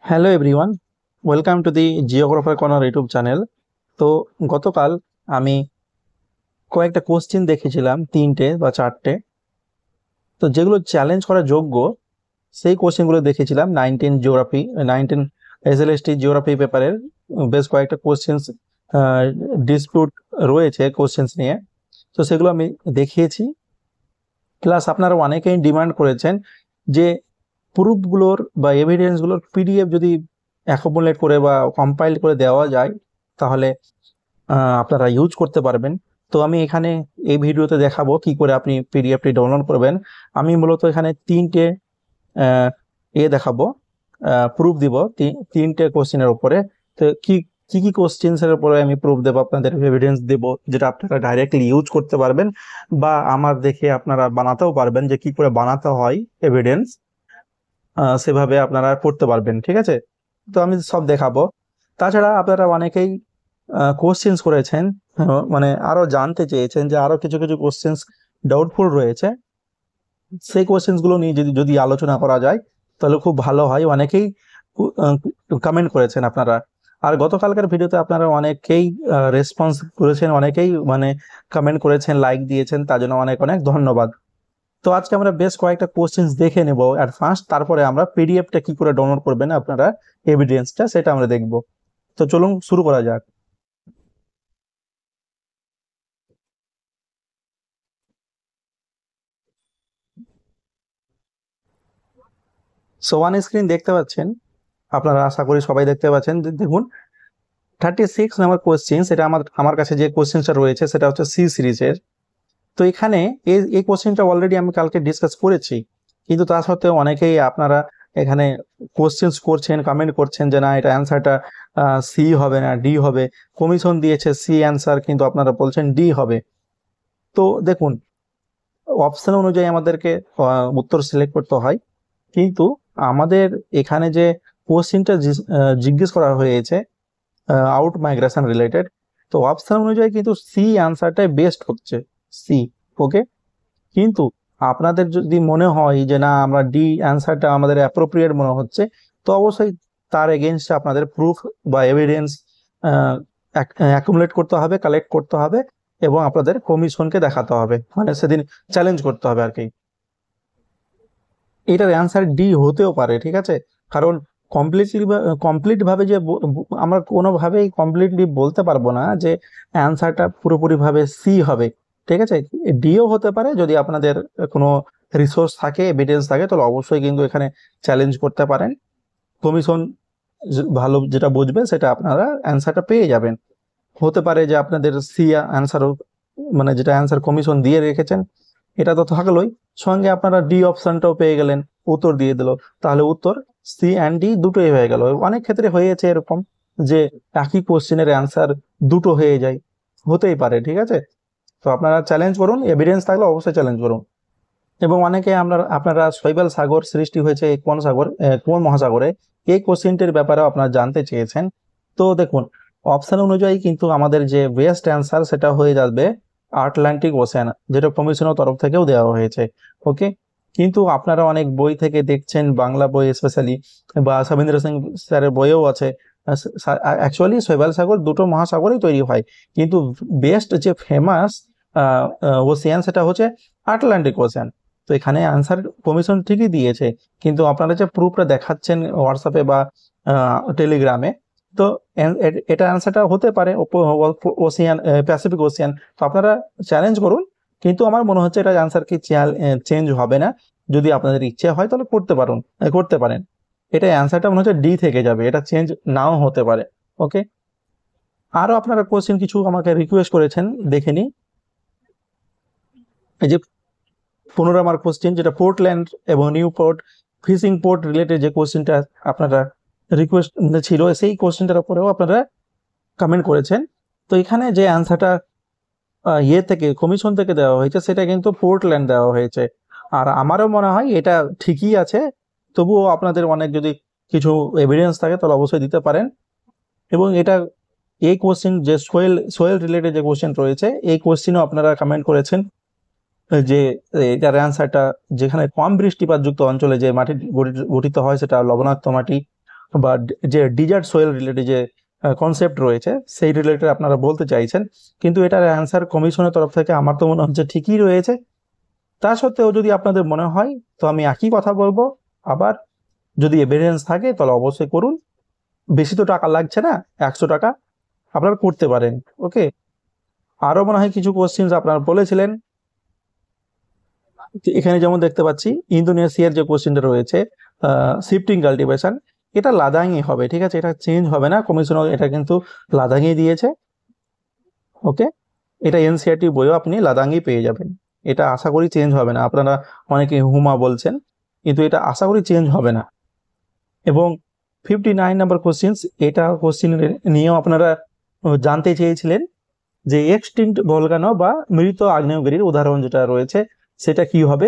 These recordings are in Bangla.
Hello everyone, welcome to the জিওগ্রাফার corner YouTube channel. তো গতকাল আমি কয়েকটা কোশ্চেন দেখেছিলাম, 3টে বা 4টে। তো যেগুলো চ্যালেঞ্জ করার যোগ্য সেই কোশ্চেনগুলো দেখেছিলাম। 19 এসএলএসটি জিওগ্রাফি পেপারের বেশ কয়েকটা কোশ্চেন্স ডিসপিউট রয়েছে কোশ্চেন্স নিয়ে। তো সেগুলো আমি দেখিয়েছি। প্লাস আপনারা অনেকেই ডিমান্ড করেছেন যে প্রুফগুলোর বা এভিডেন্সগুলোর পিডিএফ যদি অ্যাকুমুলেট করে বা কম্পাইল করে দেওয়া যায় তাহলে আপনারা ইউজ করতে পারবেন। তো আমি এখানে এই ভিডিওতে দেখাবো কি করে আপনি পিডিএফটি ডাউনলোড করবেন। আমি মূলত এখানে 3টে দেখাবো, প্রুফ দিব 3টে কোশ্চেনের উপরে। তো কি কি কি কোশ্চেন্সের উপরে আমি প্রুফ দেবো, আপনাদের এভিডেন্স দেব, যেটা আপনারা ডাইরেক্টলি ইউজ করতে পারবেন বা আমার দেখে আপনারা বানাতেও পারবেন, যে কি করে বানাতে হয় এভিডেন্স, সেভাবে আপনারা করতে পারবেন। ঠিক আছে, তো আমি সব দেখাবো। তাছাড়া আপনারা অনেকেই কোশ্চেন্স করেছেন, মানে আরো জানতে চেয়েছেন যে আরো কিছু কিছু কোশ্চেন্স ডাউটফুল রয়েছে, সেই কোশ্চেন্সগুলো নিয়ে যদি যদি আলোচনা করা যায় তাহলে খুব ভালো হয়। অনেকেই কমেন্ট করেছেন আপনারা, আর গতকালকার ভিডিওতে আপনারা অনেকেই রেসপন্স করেছেন, অনেকেই মানে কমেন্ট করেছেন, লাইক দিয়েছেন, তার জন্য অনেক অনেক ধন্যবাদ। তো আজকে আমরা বেশ কয়েকটা কোশ্চেন্স দেখে নেব অ্যাডভান্স, তারপরে আমরা পিডিএফটা কি করে ডাউনলোড করবেন আপনারা, এভিডেন্সটা সেটা আমরা দেখব। তো চলুন শুরু করা যাক। সো ওয়ান স্ক্রিন দেখতে পাচ্ছেন আপনারা, আশা করি সবাই দেখতে পাচ্ছেন। দেখুন 36 নাম্বার কোশ্চেন, সেটা আমার কাছে যে কোশ্চেনটা রয়েছে সেটা হচ্ছে সি সিরিজের। তো এখানে এই কোশ্চেনটা অলরেডি আমি কালকে ডিসকাস করেছি, কিন্তু তা সত্ত্বেও অনেকেই আপনারা এখানে কোশ্চেন্স করছেন, কমেন্ট করছেন যে না, এটা অ্যান্সারটা সি হবে না ডি হবে। কমিশন দিয়েছে সি অ্যান্সার, কিন্তু আপনারা বলছেন ডি হবে। তো দেখুন, অপশন অনুযায়ী আমাদেরকে উত্তর সিলেক্ট করতে হয়, কিন্তু আমাদের এখানে যে কোশ্চেনটা জিজ্ঞেস করা হয়েছে আউট মাইগ্রেশন রিলেটেড, তো অপশন অনুযায়ী কিন্তু সি অ্যান্সারটাই বেস্ট হচ্ছে, সি। ওকে, কিন্তু আপনাদের যদি মনে হয় যে না, আমরা ডি অ্যান্সারটা আমাদের অ্যাপ্রোপ্রিয়েট মনে হচ্ছে, তো অবশ্যই তার এগেনস্টে আপনাদের প্রুফ বা এভিডেন্স অ্যাকুমুলেট করতে হবে, কালেক্ট করতে হবে, এবং আপনাদের কমিশনকে দেখাতে হবে, মানে সেদিন চ্যালেঞ্জ করতে হবে আর কি। এটার অ্যান্সার ডি হতেও পারে, ঠিক আছে, কারণ কমপ্লিট ভাবে যে আমরা কোনোভাবেই কমপ্লিটলি বলতে পারবো না যে অ্যান্সারটা পুরোপুরি ভাবে সি হবে। ঠিক আছে, ডিও হতে পারে। যদি আপনাদের কোনো রিসোর্স থাকে, এভিডেন্স থাকে, তাহলে অবশ্যই কিন্তু এখানে চ্যালেঞ্জ করতে পারেন। কমিশন ভালো যেটা বুঝবে সেটা আপনারা অ্যান্সারটা পেয়ে যাবেন। হতে পারে যে আপনাদের সি অ্যান্সারও, মানে যেটা অ্যান্সার কমিশন দিয়ে রেখেছেন এটা তো থাকলোই, সঙ্গে আপনারা ডি অপশনটাও পেয়ে গেলেন, উত্তর দিয়ে দিল, তাহলে উত্তর সি অ্যান্ড ডি দুটোই হয়ে গেল। অনেক ক্ষেত্রে হয়েছে এরকম যে একই কোশ্চেনের অ্যান্সার দুটো হয়ে যায়, হতেই পারে। ঠিক আছে, তো আপনারা চ্যালেঞ্জ করুন, এভিডেন্স থাকলে অবশ্যই চ্যালেঞ্জ করুন। এবং অনেকে আপনারা শৈবাল সাগর সৃষ্টি হয়েছে কোন সাগর, কোন মহাসাগরে, এই কোশ্চেনটির ব্যাপারেও আপনারা জানতে চেয়েছেন। তো দেখুন, অপশন অনুযায়ী কিন্তু আমাদের যে বেস্ট অ্যান্সার সেটা হয়ে যাবে আটলান্টিক ওশেন, যেটা কমিশনের তরফ থেকেও দেওয়া হয়েছে। ওকে, কিন্তু আপনারা অনেক বই থেকে দেখছেন, বাংলা বই স্পেশালি, বা সবিন্দ্র সিং স্যারের বইও আছে, অ্যাকচুয়ালি শৈবাল সাগর দুটো মহাসাগরেই তৈরি হয়, কিন্তু বেস্ট যে ফেমাস ওশিয়ান সেটা হচ্ছে আটলান্টিক ওশিয়ান। তো এখানে আনসার কমিশন ঠিকই দিয়েছে, কিন্তু আপনারা যে প্রুফটা দেখাচ্ছেন হোয়াটসঅ্যাপে বা টেলিগ্রামে, তো এটা আনসারটা হতে পারে ওশিয়ান, প্যাসিফিক ওশিয়ান। তো আপনারা চ্যালেঞ্জ করুন, কিন্তু আমার মনে হচ্ছে এটা আনসার কি চেঞ্জ হবে না। যদি আপনাদের ইচ্ছে হয় তাহলে করতে পারেন। এটা অ্যান্সারটা মনে হচ্ছে ডি থেকে যাবে, এটা চেঞ্জ নাও হতে পারে। ওকে, আরো আপনারা কোশ্চেন কিছু আমাকে রিকোয়েস্ট করেছেন, দেখে নিই। এই যে 15 মার্ক কোশ্চেন, যেটা পোর্টল্যান্ড এবং new port fishing port related যে কোশ্চেনটা আপনারা রিকোয়েস্ট ছিল, সেই কোশ্চেনটার উপরেও আপনারা কমেন্ট করেছেন। তো এখানে যে অ্যান্সারটা থেকে কমিশন থেকে দেওয়া হয়েছে সেটা কিন্তু পোর্টল্যান্ড দেওয়া হয়েছে, আর আমারও মনে হয় এটা ঠিকই আছে। তবুও আপনাদের অনেক যদি কিছু এভিডেন্স থাকে তাহলে অবশ্যই দিতে পারেন। এবং এটা এই কোশ্চেন যে সোয়েল রিলেটেড যে কোশ্চেন রয়েছে, এই কোশ্চেনও আপনারা কমেন্ট করেছেন যে এটার অ্যান্সারটা, যেখানে কম বৃষ্টিপাতযুক্ত অঞ্চলে যে মাটি গঠিত হয় সেটা লবণাক্ত মাটি, বা যে ডিজার্ট সোয়েল রিলেটেড যে কনসেপ্ট রয়েছে সেই রিলেটেড আপনারা বলতে চাইছেন, কিন্তু এটার অ্যান্সার কমিশনের তরফ থেকে আমার তো মনে হচ্ছে ঠিকই রয়েছে। তা সত্ত্বেও যদি আপনাদের মনে হয় তো আমি একই কথা বলবো, আবার যদি এভিডেন্স থাকে তাহলে অবশ্যই করুন। বেশি তো টাকা লাগছে না, 100 টাকা, আপনারা করতে পারেন। ওকে, আরো মনে হয় কিছু কোশ্চেন আপনারা বলেছিলেন। এখানে যেমন দেখতে পাচ্ছি ইন্দোনেশিয়ার যে কোশ্চেনটা রয়েছে শিফটিং কাল্টিভেশন, এটা লাদাঙই হবে, ঠিক আছে, এটা চেঞ্জ হবে না, কমিশন এটা কিন্তু লাদাঙই দিয়েছে। ওকে, এটা এনসিআরটি বইও আপনি লাদাঙই পেয়ে যাবেন, এটা আশা করি চেঞ্জ হবে না। আপনারা অনেকে হুমা বলছেন, কিন্তু এটা আশা করি চেঞ্জ হবে না। এবং 59 নাম্বার কোশ্চেন, এটা কোশ্চেন নিয়েও আপনারা জানতে চেয়েছিলেন যে এক্সটিংক্ট ভলকানো বা মৃত আগ্নেয়গিরির উদাহরণ যেটা রয়েছে সেটা কি হবে।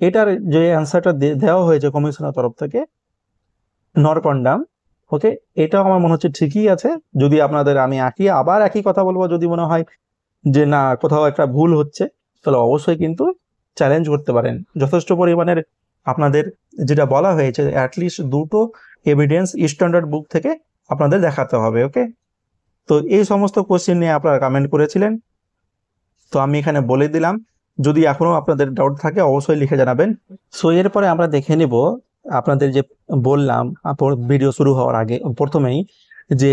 এটার যে অ্যান্সারটা দেওয়া হয়েছে কমিশনের তরফ থেকে, নরকন্ডাম। ওকে, এটাও আমার মনে হচ্ছে ঠিকই আছে। যদি আপনাদের আমি আবার একই কথা বলবো, যদি মনে হয় যে না কোথাও একটা ভুল হচ্ছে, তাহলে অবশ্যই কিন্তু চ্যালেঞ্জ করতে পারেন। যথেষ্ট পরিমাণের আপনাদের যেটা বলা হয়েছে অ্যাটলিস্ট 2টো এভিডেন্স স্ট্যান্ডার্ড বুক থেকে আপনাদের দেখাতে হবে। ওকে, তো এই সমস্ত কোশ্চেন নিয়ে আপনারা কমেন্ট করেছিলেন, তো আমি এখানে বলে দিলাম। যদি এখনো আপনাদের ডাউট থাকে অবশ্যই লিখে জানাবেন। সো এরপরে আমরা দেখে নিব আপনাদের যে বললাম ভিডিও শুরু হওয়ার আগে প্রথমেই, যে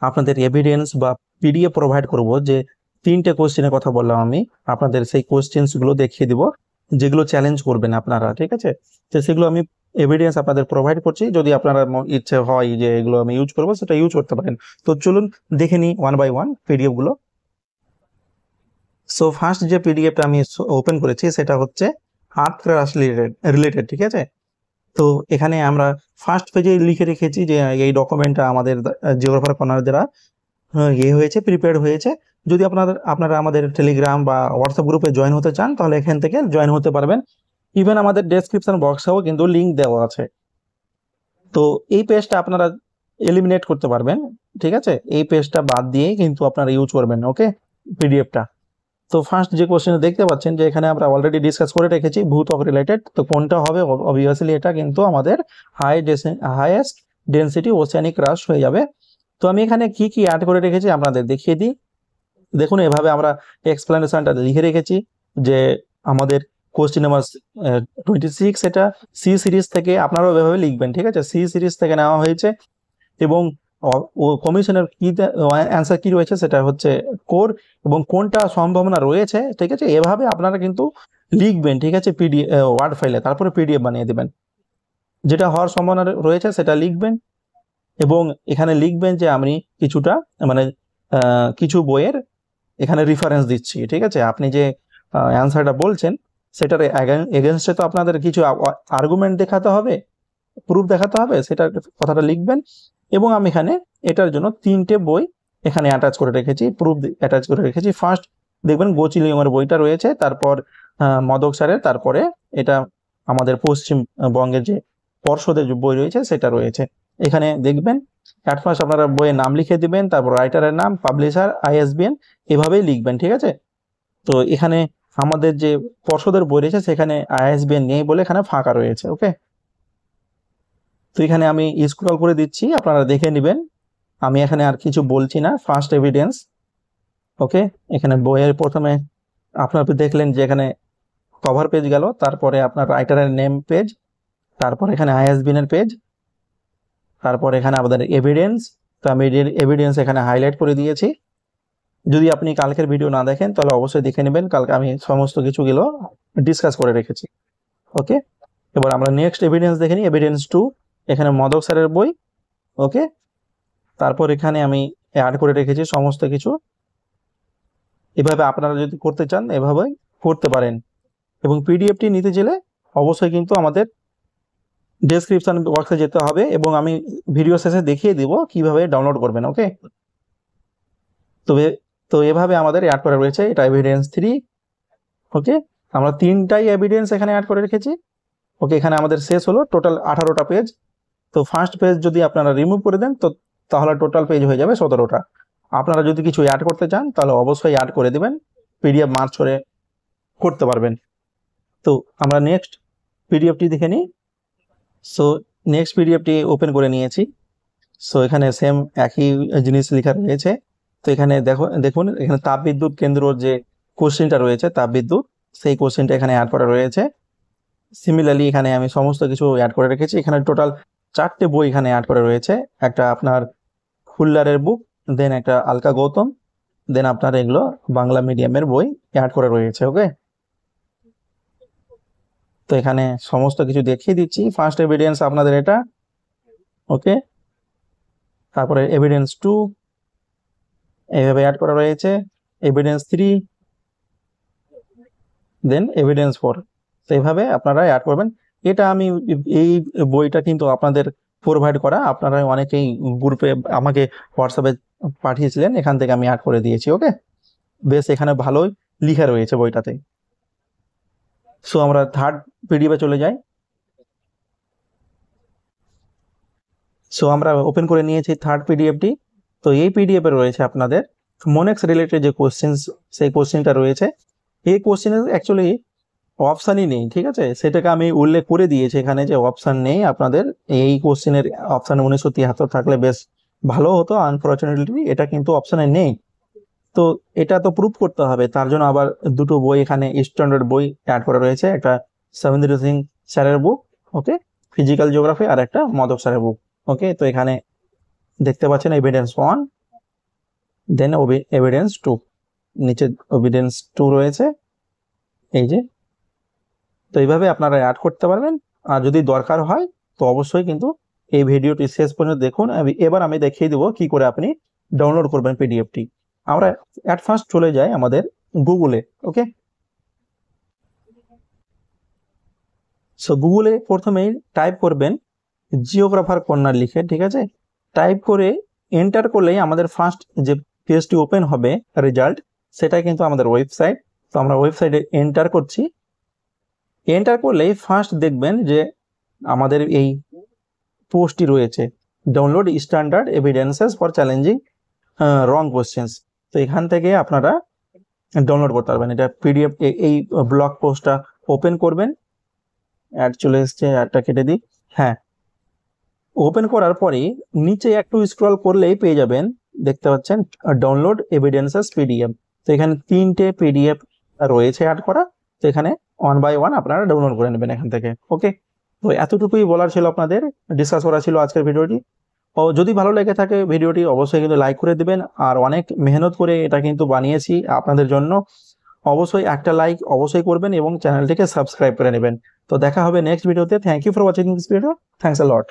আপনাদের এভিডেন্স বা পিডিএফ প্রোভাইড করব, যে 3টে কোশ্চেনের কথা বললাম আমি, আপনাদের সেই কোশ্চেন্সগুলো দেখিয়ে দিব যেগুলো চ্যালেঞ্জ করবেন আপনারা, ঠিক আছে। তো সেগুলো আমি এভিডেন্স আপনাদের প্রোভাইড করছি, যদি আপনারা ইচ্ছে হয় যে এগুলো আমি ইউজ করবো সেটা ইউজ করতে পারেন। তো চলুন দেখে নিই 1 বাই 1 পিডিএফ গুলো। সো ফার্স্ট যে পিডিএফটা আমি ওপেন করেছি সেটা হচ্ছে আর্থ ক্রাশ রিলেটেড, ঠিক আছে। তো এখানে আমরা ফার্স্ট পেজে লিখে রেখেছি যে এই ডকুমেন্টটা আমাদের জিওগ্রাফার কর্নার দ্বারা হয়েছে, প্রিপেয়ার হয়েছে। যদি আপনারা আমাদের টেলিগ্রাম বা হোয়াটসঅ্যাপ গ্রুপে জয়েন হতে চান তাহলে এখান থেকে জয়েন হতে পারবেন। ইভেন আমাদের ডেসক্রিপশন বক্সেও কিন্তু লিঙ্ক দেওয়া আছে। তো এই পেজটা আপনারা এলিমিনেট করতে পারবেন, ঠিক আছে, এই পেজটা বাদ দিয়েই কিন্তু আপনারা ইউজ করবেন। ওকে, পিডিএফটা। তো ফার্স্ট যে কোশ্চেন দেখতে পাচ্ছেন যে এখানে আমরা অলরেডি ডিসকাস করে রেখেছি ভূত্বক রিলেটেড, তো কোনটা হবে, অবভিয়াসলি এটা কিন্তু আমাদের হাইয়েস্ট ডেনসিটি ওশেনিক রাশ হয়ে যাবে। তো আমি এখানে কি কি অ্যাড করে রেখেছি আপনাদের দেখিয়ে দিই। দেখুন এভাবে আমরা এক্সপ্লেনেশনটা লিখে রেখেছি যে আমাদের কোশ্চেন নাম্বার 26 এটা সি সিরিজ থেকে, আপনারাও এভাবে লিখবেন, ঠিক আছে, সি সিরিজ থেকে নেওয়া হয়েছে। এবং কমিশনের কি অ্যান্সার কি রয়েছে সেটা হচ্ছে কোর, এবং কোনটা সম্ভাবনা রয়েছে, ঠিক আছে, এভাবে আপনারা কিন্তু লিখবেন, ঠিক আছে, ওয়ার্ড ফাইলে, তারপরে পিডিএফ বানিয়ে দেবেন। যেটা হওয়ার সম্ভাবনা রয়েছে সেটা লিখবেন, এবং এখানে লিখবেন যে আমি কিছুটা মানে কিছু বইয়ের এখানে রেফারেন্স দিচ্ছি, ঠিক আছে। আপনি যে অ্যান্সারটা বলছেন সেটার এগেনস্টে তো আপনাদের কিছু আর্গুমেন্ট দেখাতে হবে, প্রুফ দেখাতে হবে, সেটা কথাটা লিখবেন। এবং আমি এখানে এটার জন্য 3টে বই এখানে অ্যাটাচ করে রেখেছি, প্রুফ অ্যাটাচ করে রেখেছি। ফার্স্ট দেখবেন গোচিলিয়মের বইটা রয়েছে, তারপর মদক স্যারের, তারপরে এটা আমাদের পশ্চিমবঙ্গের যে পর্ষদের যে বই রয়েছে সেটা রয়েছে। এখানে দেখবেন অ্যাট ফার্স্ট আপনারা বইয়ের নাম লিখে দিবেন, তারপর রাইটারের নাম, পাবলিশার, আইএসবিএন, এভাবেই লিখবেন, ঠিক আছে। তো এখানে আমাদের যে পর্ষদের বই রয়েছে সেখানে আইএসবিএন নেই বলে এখানে ফাঁকা রয়েছে। ওকে, তো এখানে আমি স্ক্রল করে দিচ্ছি, আপনারা দেখে নেবেন, আমি এখানে আর কিছু বলছি না। ফার্স্ট এভিডেন্স, ওকে, এখানে বইয়ের প্রথমে আপনারা দেখলেন যে এখানে কভার পেজ গেল, তারপরে আপনার রাইটারের নেম পেজ, তারপর এখানে আইএসবিএন এর পেজ, তারপর এখানে আমাদের এভিডেন্স। তো আমি এভিডেন্স এখানে হাইলাইট করে দিয়েছি। যদি আপনি কালকের ভিডিও না দেখেন তাহলে অবশ্যই দেখে নেবেন, কালকে আমি সমস্ত কিছুগুলো ডিসকাস করে রেখেছি। ওকে, এবার আমরা নেক্সট এভিডেন্স দেখে নিই, এভিডেন্স 2, এখানে মদক স্যারের বই। ওকে, তারপর এখানে আমি অ্যাড করে রেখেছি সমস্ত কিছু। এভাবে আপনারা যদি করতে চান এভাবে করতে পারেন, এবং পিডিএফটি নিতে চাইলে অবশ্যই কিন্তু আমাদের ডেসক্রিপশন বক্সে যেতে হবে, এবং আমি ভিডিও শেষে দেখিয়ে দিব কিভাবে ডাউনলোড করবেন। ওকে, তো এভাবে আমাদের অ্যাড করা রয়েছে, এটা এভিডেন্স 3। ওকে, আমরা 3টাই এভিডেন্স এখানে অ্যাড করে রেখেছি। ওকে, এখানে আমাদের শেষ হলো টোটাল 18টা পেজ। তো ফার্স্ট পেজ যদি আপনারা রিমুভ করে দেন তো তাহলে টোটাল পেজ হয়ে যাবে 17টা। আপনারা যদি কিছু অ্যাড করতে চান তাহলে অবশ্যই অ্যাড করে দিবেন, পিডিএফ মার্চ করে করতে পারবেন। তো আমরা নেক্সট পিডিএফটি দেখে নিই। সো নেক্সট পিডিএফটি ওপেন করে নিয়েছি। সো এখানে সেম একই জিনিস লেখা রয়েছে। তো এখানে দেখুন এখানে তাপবিদ্যুৎ কেন্দ্রর যে কোশ্চেনটা রয়েছে তাপবিদ্যুৎ, সেই কোশ্চেনটা এখানে অ্যাড করা রয়েছে। সিমিলারলি এখানে আমি সমস্ত কিছু অ্যাড করে রেখেছি। এখানে টোটাল 4টে বই এখানে অ্যাড করে রয়েছে। একটা আপনার হুল্লারের বুক, দেন একটা আলকা গৌতম, দেন আপনার এগুলো বাংলা মিডিয়ামের বই অ্যাড করে রয়েছে। ওকে, তো এখানে সমস্ত কিছু দেখিয়ে দিচ্ছি। ফার্স্ট এভিডেন্স আপনাদের এটা, ওকে, তারপরে এভিডেন্স 2 এইভাবে অ্যাড করা রয়েছে, এভিডেন্স 3, দেন এভিডেন্স 4। তো এইভাবে আপনারা অ্যাড করবেন। এটা আমি এই বইটা কিন্তু আপনাদের প্রোভাইড করা, আপনারা অনেকেই গ্রুপে আমাকে হোয়াটসঅ্যাপে পাঠিয়েছিলেন, এখান থেকে আমি অ্যাড করে দিয়েছি। ওকে, বেশ এখানে ভালোই লেখা রয়েছে বইটাতে। সো আমরা থার্ড পিডিএফে চলে যাই। সো আমরা ওপেন করে নিয়েছি থার্ড পিডিএফটি। তো এই পিডিএফে রয়েছে আপনাদের মোনেক্স রিলেটেড যে কোশ্চেন, সেই কোশ্চেনটা রয়েছে। এই কোশ্চেনের অ্যাকচুয়ালি অপশানই নেই, ঠিক আছে, সেটাকে আমি উল্লেখ করে দিয়েছি এখানে যে অপশান নেই আপনাদের। এই কোশ্চেনের অপশান 1973 থাকলে বেশ ভালো হতো, আনফর্চুনেটলি এটা কিন্তু অপশানে নেই। তো এটা তো প্রুভ করতে হবে, তার জন্য আবার দুটো বই এখানে স্ট্যান্ডার্ড বই অ্যাড করা রয়েছে, একটা সবিন্দ্র সিং স্যারের বুক, ওকে, ফিজিক্যাল জিওগ্রাফি, আর একটা মদক স্যারের বুক। ওকে, তো এখানে দেখতে পাচ্ছেন এভিডেন্স 1, দেন এভিডেন্স 2, নিচে এভিডেন্স 2 রয়েছে, এই যে। তো এইভাবে আপনারা অ্যাড করতে পারবেন। আর যদি দরকার হয় তো অবশ্যই কিন্তু এই ভিডিওটি শেষ পর্যন্ত দেখুন। এবার আমি দেখিয়ে দেবো কি করে আপনি ডাউনলোড করবেন পিডিএফটি। আমরা অ্যাট ফার্স্ট চলে যাই আমাদের গুগলে। ওকে, সো গুগলে প্রথমেই টাইপ করবেন জিওগ্রাফার কর্নার লিখে, ঠিক আছে, টাইপ করে এন্টার করলেই আমাদের ফার্স্ট যে পেজটি ওপেন হবে রেজাল্ট, সেটা কিন্তু আমাদের ওয়েবসাইট। তো আমরা ওয়েবসাইটে এন্টার করছি। এন্টার করলেই ফার্স্ট দেখবেন যে আমাদের এই পোস্টটি রয়েছে, download standard evidences for challenging wrong questions. তো এখান থেকে আপনারা ডাউনলোড করতে পারবেন এটা পিডিএফ। এই ব্লগ পোস্টটা ওপেন করবেন। অ্যাড চলে এসছে, অ্যাডটা কেটে দিই। হ্যাঁ, ওপেন করার পরে নিচে একটু স্ক্রল করলেই পেয়ে যাবেন, দেখতে পাচ্ছেন ডাউনলোড এভিডেন্সেস পিডিএফ। তো এখানে 3টে পিডিএফ রয়েছে অ্যাড করা। তো এখানে 1 বাই 1 আপনারা ডাউনলোড করে নেবেন এখান থেকে। ওকে, তো এতটুকুই বলার ছিল, আপনাদের ডিসকাস করা ছিল আজকের ভিডিওটি। ও যদি ভালো লেগে থাকে ভিডিওটি অবশ্যই কিন্তু লাইক করে দেবেন। আর অনেক মেহনত করে এটা কিন্তু বানিয়েছি আপনাদের জন্য, অবশ্যই একটা লাইক অবশ্যই করবেন এবং চ্যানেলটিকে সাবস্ক্রাইব করে নেবেন। তো দেখা হবে নেক্সট ভিডিওতে। Thank you for watching this video. Thanks a lot.